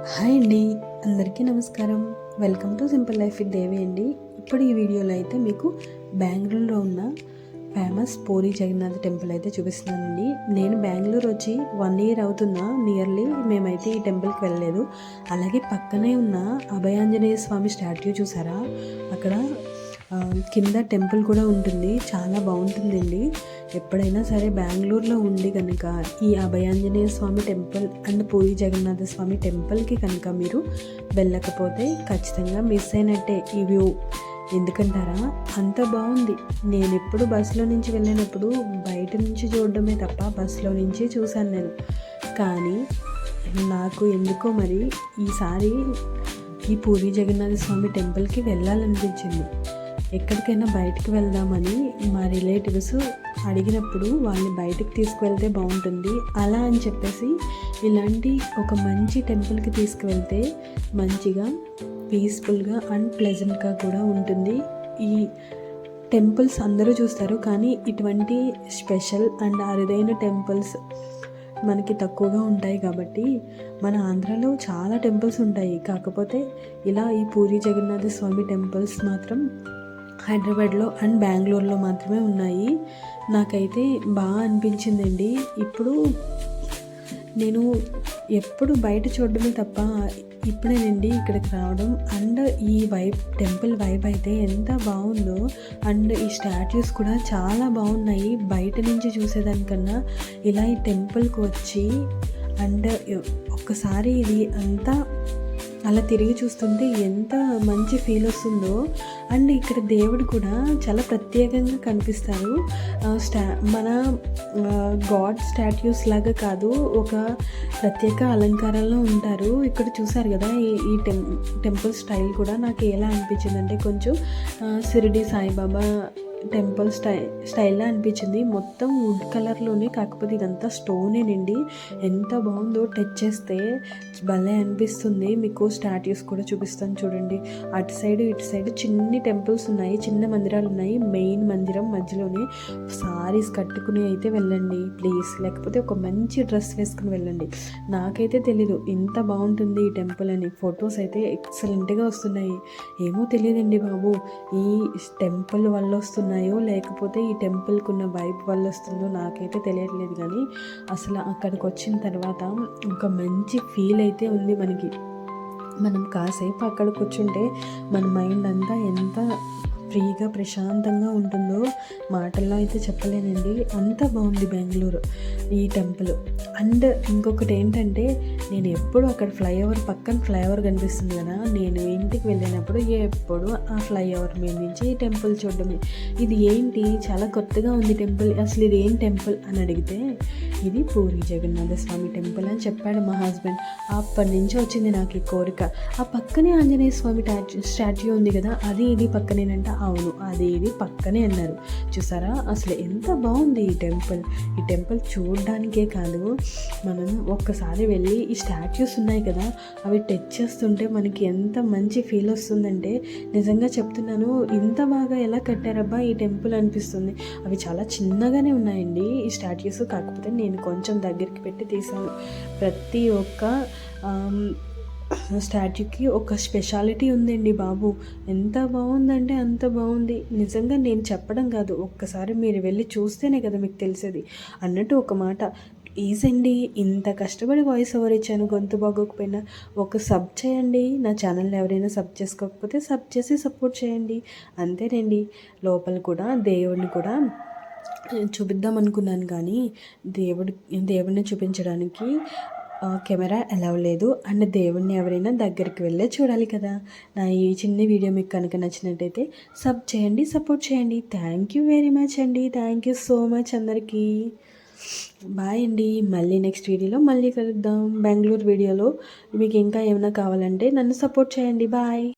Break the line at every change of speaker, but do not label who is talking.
Hi అండి, అందరికీ నమస్కారం. Welcome to simple life with Devi అండి. ఇప్పుడు ఈ వీడియోలో అయితే మీకు బెంగళూరులో ఉన్న ఫేమస్ పూరి జగన్నాథ్ టెంపుల్ అయితే చూపిస్తున్నానండి. నేను బెంగళూరు వచ్చి 1 year అవుతున్నా నియర్లీ. మేమైతే ఈ టెంపుల్కి వెళ్ళలేదు. అలాగే పక్కనే ఉన్న అభయాంజనేయ స్వామి స్టాట్యూ చూసారా, అక్కడ కింద టెంపుల్ కూడా ఉంటుంది. చాలా బాగుంటుందండి. ఎప్పుడైనా సరే బెంగళూరులో ఉండి కనుక ఈ అభయాంజనేయ స్వామి టెంపుల్ అండ్ పూరి జగన్నాథ స్వామి టెంపుల్కి కనుక మీరు వెళ్ళకపోతే ఖచ్చితంగా మిస్ అయినట్టే ఈ వ్యూ. ఎందుకంటారా, అంత బాగుంది. నేను ఎప్పుడు బస్సులో నుంచి వెళ్ళినప్పుడు బయట నుంచి చూడడమే తప్ప బస్సులో నుంచి చూశాను నేను. కానీ నాకు ఎందుకో మరి ఈసారి ఈ పూరి జగన్నాథ స్వామి టెంపుల్కి వెళ్ళాలనిపించింది. ఎక్కడికైనా బయటికి వెళ్దామని మా రిలేటివ్స్ అడిగినప్పుడు వాళ్ళని బయటికి తీసుకువెళ్తే బాగుంటుంది అలా అని చెప్పేసి ఇలాంటి ఒక మంచి టెంపుల్కి తీసుకువెళ్తే మంచిగా పీస్ఫుల్గా అండ్ ప్లెజెంట్గా కూడా ఉంటుంది. ఈ టెంపుల్స్ అందరూ చూస్తారు, కానీ ఇటువంటి స్పెషల్ అండ్ అరుదైన టెంపుల్స్ మనకి తక్కువగా ఉంటాయి. కాబట్టి మన ఆంధ్రాలో చాలా టెంపుల్స్ ఉంటాయి, కాకపోతే ఇలా ఈ పూరి జగన్నాథ స్వామి టెంపుల్స్ మాత్రం హైదరాబాద్లో అండ్ బెంగళూరులో మాత్రమే ఉన్నాయి. నాకైతే బాగా అనిపించిందండి. ఇప్పుడు నేను ఎప్పుడు బయట చూడడమే తప్ప ఇప్పుడేనండి ఇక్కడికి రావడం. అండ్ ఈ టెంపుల్ వైబ్ అయితే ఎంత బాగుందో. అండ్ ఈ స్టాట్యూస్ కూడా చాలా బాగున్నాయి. బయట నుంచి చూసేదానికన్నా ఇలా ఈ టెంపుల్కి వచ్చి అండ్ ఒక్కసారి ఇది అంతా అలా తిరిగి చూస్తుంటే ఎంత మంచి ఫీల్ వస్తుందో. అండ్ ఇక్కడ దేవుడు కూడా చాలా ప్రత్యేకంగా కనిపిస్తారు. మన గాడ్ స్టాట్యూస్ లాగా కాదు, ఒక ప్రత్యేక అలంకారంలో ఉంటారు. ఇక్కడ చూసారు కదా, ఈ టెంపుల్ స్టైల్ కూడా నాకు ఎలా అనిపించిందంటే కొంచెం షిరిడి సాయిబాబా టెంపుల్ స్టైల్లా అనిపించింది. మొత్తం వుడ్ కలర్లోనే, కాకపోతే ఇదంతా స్టోనేనండి. ఎంత బాగుందో, టచ్ చేస్తే భలే అనిపిస్తుంది. మీకు స్టాట్యూస్ కూడా చూపిస్తాను చూడండి. అటు సైడ్ ఇటు సైడ్ చిన్ని టెంపుల్స్ ఉన్నాయి, చిన్న మందిరాలు ఉన్నాయి. మెయిన్ మందిరం మధ్యలోనే. సారీస్ కట్టుకుని అయితే వెళ్ళండి ప్లీజ్, లేకపోతే ఒక మంచి డ్రెస్ వేసుకుని వెళ్ళండి. నాకైతే తెలీదు ఇంత బాగుంటుంది ఈ టెంపుల్ అని. ఫొటోస్ అయితే ఎక్సలెంట్గా వస్తున్నాయి. ఏమో తెలియదండి బాబు, ఈ టెంపుల్ వల్ల వస్తున్నాయో లేకపోతే ఈ టెంపుల్కి ఉన్న వైబ్ వల్ల వస్తుందో నాకైతే తెలియట్లేదు. కానీ అసలు అక్కడికి వచ్చిన తర్వాత ఒక మంచి ఫీల్ అయితే ఉంది మనకి. మనం కాసేపు అక్కడ కూర్చుంటే మన మైండ్ అంతా ఎంత ఫ్రీగా ప్రశాంతంగా ఉంటుందో మాటల్లో అయితే చెప్పలేనండి. అంత బాగుంది బెంగళూరు ఈ టెంపుల్. అండ్ ఇంకొకటి ఏంటంటే, నేను ఎప్పుడు అక్కడ పక్కన ఫ్లైఓవర్ కనిపిస్తుంది కదా, నేను ఇంటికి వెళ్ళినప్పుడు ఎప్పుడు ఆ ఫ్లైఓవర్ మీద నుంచి ఈ టెంపుల్ చూడడమే. ఇది ఏంటి చాలా కొత్తగా ఉంది టెంపుల్, అసలు ఇది ఏం టెంపుల్ అని అడిగితే ఇది పూరి జగన్నాథ స్వామి టెంపుల్ అని చెప్పాడు మా హస్బెండ్. అప్పటి నుంచి వచ్చింది నాకు ఈ కోరిక. ఆ పక్కనే ఆంజనేయ స్వామి స్టాట్యూ ఉంది కదా, అది ఇది పక్కనేనంట. అవును, అది ఇది పక్కనే అన్నారు. చూసారా, అసలు ఎంత బాగుంది ఈ టెంపుల్ చూడడానికే కాదు, మనం ఒక్కసారి వెళ్ళి ఈ స్టాట్యూస్ ఉన్నాయి కదా అవి టచ్ చేస్తుంటే మనకి ఎంత మంచి ఫీల్ వస్తుందంటే, నిజంగా చెప్తున్నాను, ఇంత బాగా ఎలా కట్టారబ్బా ఈ టెంపుల్ అనిపిస్తుంది. అవి చాలా చిన్నగానే ఉన్నాయండి ఈ స్టాట్యూస్, కాకపోతే నేను కొంచెం దగ్గరికి పెట్టి తీసాను. ప్రతి ఒక్క స్టాట్యూకి ఒక స్పెషాలిటీ ఉందండి బాబు. ఎంత బాగుందంటే అంత బాగుంది. నిజంగా నేను చెప్పడం కాదు, ఒక్కసారి మీరు వెళ్ళి చూస్తేనే కదా మీకు తెలిసేది. అన్నట్టు ఒక మాట, ప్లీజ్ అండి, ఇంత కష్టపడి వాయిస్ ఓవర్ ఇచ్చాను, గొంతు బాగోకపోయినా ఒక సబ్ చేయండి. నా ఛానల్ని ఎవరైనా సబ్ చేసుకోకపోతే సబ్ చేసి సపోర్ట్ చేయండి. అంతేనండి. లోపల కూడా దేవుడిని కూడా చూపిద్దాం అనుకున్నాను, కానీ దేవుడిని చూపించడానికి కెమెరా అలౌ లేదు. అండ్ దేవుడిని ఎవరైనా దగ్గరికి వెళ్ళే చూడాలి కదా. నా ఈ చిన్న వీడియో మీకు కనుక నచ్చినట్టయితే సబ్ చేయండి, సపోర్ట్ చేయండి. థ్యాంక్ యూ వెరీ మచ్ అండి. థ్యాంక్ యూ సో మచ్ అందరికీ. బాయ్ అండి. మళ్ళీ నెక్స్ట్ వీడియోలో మళ్ళీ కలుద్దాం. బెంగళూరు వీడియోలో మీకు ఇంకా ఏమైనా కావాలంటే నన్ను సపోర్ట్ చేయండి. బాయ్.